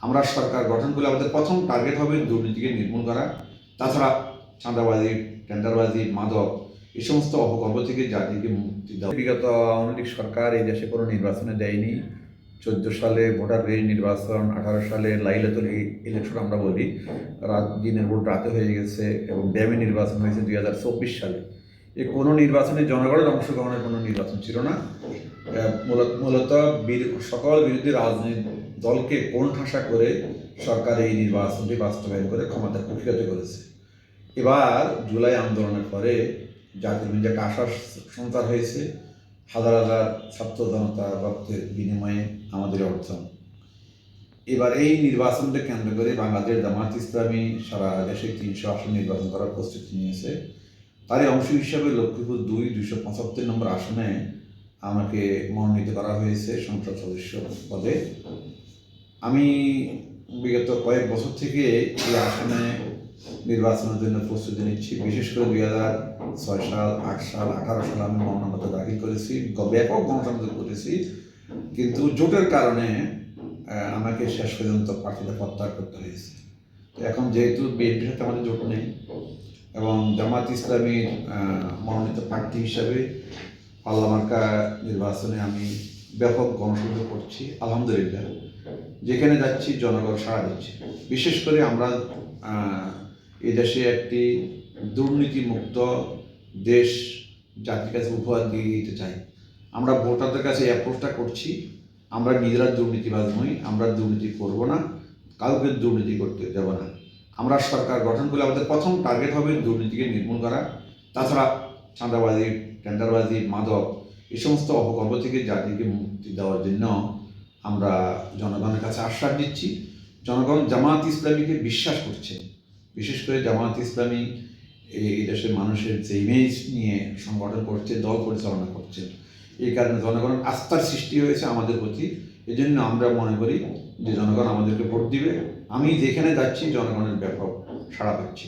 আমরা সরকার গঠন করলে আমাদের প্রথম টার্গেট হবে দুর্নীতিকে নির্মূল করা। তাছাড়া চাঁদাবাজি, টেন্ডারবাজি, মাদক এই সমস্ত অপকর্ম থেকে জাতিকে মুক্তি দেওয়া। বিগত আওয়ামী লীগ সরকার এই দেশে কোনো নির্বাচনে দেয়নি। 14 সালে ভোটার বিহীন নির্বাচন, 18 সালে লাইলাতুল ইলেকশন আমরা বলি, দিনের ভোট রাতে হয়ে গেছে, এবং ড্যামে নির্বাচন হয়েছে 2024 সালে। এই কোনো নির্বাচনে জনগণের অংশগ্রহণের কোনো নির্বাচন ছিল না। মূলত সকল বিরোধী রাজনৈতিক দলকে কোণঠাসা করে সরকার এই নির্বাচনটি বাস্তবায়ন করে ক্ষমতা কুক্ষিগত করেছে। এবার জুলাই আন্দোলনের পরে জাতির মধ্যে একটা আশার সঞ্চার হয়েছে। হাজার হাজার ছাত্র জনতার রক্তের বিনিময়ে আমাদের অর্জন। এবার এই নির্বাচনকে কেন্দ্র করে বাংলাদেশ জামায়াত ইসলামী সারা দেশে 300 আসন নির্বাচন করার প্রস্তুতি নিয়েছে। তারই অংশ হিসাবে লক্ষ্মীপুর 275 নম্বর আসনে আমাকে মনোনীত করা হয়েছে সংসদ সদস্য পদে। আমি বিগত কয়েক বছর থেকে এই আসনে নির্বাচনের জন্য প্রস্তুতি নিচ্ছি। বিশেষ করে 2006 সাল, 8 সাল, 18 সালে আমি মনোনয়নপত্র দাখিল করেছি, ব্যাপক গণসংযোগ করেছি, কিন্তু জোটের কারণে আমাকে শেষ পর্যন্ত প্রার্থীতা প্রত্যাহার করতে হয়েছে। তো এখন যেহেতু বিএনপির সাথে আমাদের জোট নেই এবং জামায়াত ইসলামীর মনোনীত প্রার্থী হিসাবে পাল্লা মার্কা নির্বাচনে আমি ব্যাপক গণসংযোগ করছি। আলহামদুলিল্লাহ, যেখানে যাচ্ছি জনগণ সাড়া দিচ্ছে। বিশেষ করে আমরা এই দেশে একটি দুর্নীতিমুক্ত দেশ জাতির কাছে উপহার দিয়ে দিতে চাই। আমরা ভোটারদের কাছে অ্যাপ্রোচটা করছি, আমরা নিজেরা দুর্নীতিবাজ নই, আমরা দুর্নীতি করব না, কাউকে দুর্নীতি করতে দেব না। আমরা সরকার গঠন করলে আমাদের প্রথম টার্গেট হবে দুর্নীতিকে নির্মূল করা। তাছাড়া চাঁদাবাজি, টেন্ডারবাজি, মাদক এই সমস্ত অপকর্ম থেকে জাতিকে মুক্তি দেওয়ার জন্য আমরা জনগণের কাছে আশ্বাস দিচ্ছি। জনগণ জামায়াত ইসলামীকে বিশ্বাস করছে। বিশেষ করে জামায়াত ইসলামী এই দেশের মানুষের যে ইমেজ নিয়ে সংগঠন করছে, দল পরিচালনা করছে, এই কারণে জনগণের আস্থার সৃষ্টি হয়েছে আমাদের প্রতি। এই জন্য আমরা মনে করি যে জনগণ আমাদেরকে ভোট দিবে। আমি যেখানে যাচ্ছি জনগণের ব্যাপক সাড়া পাচ্ছি।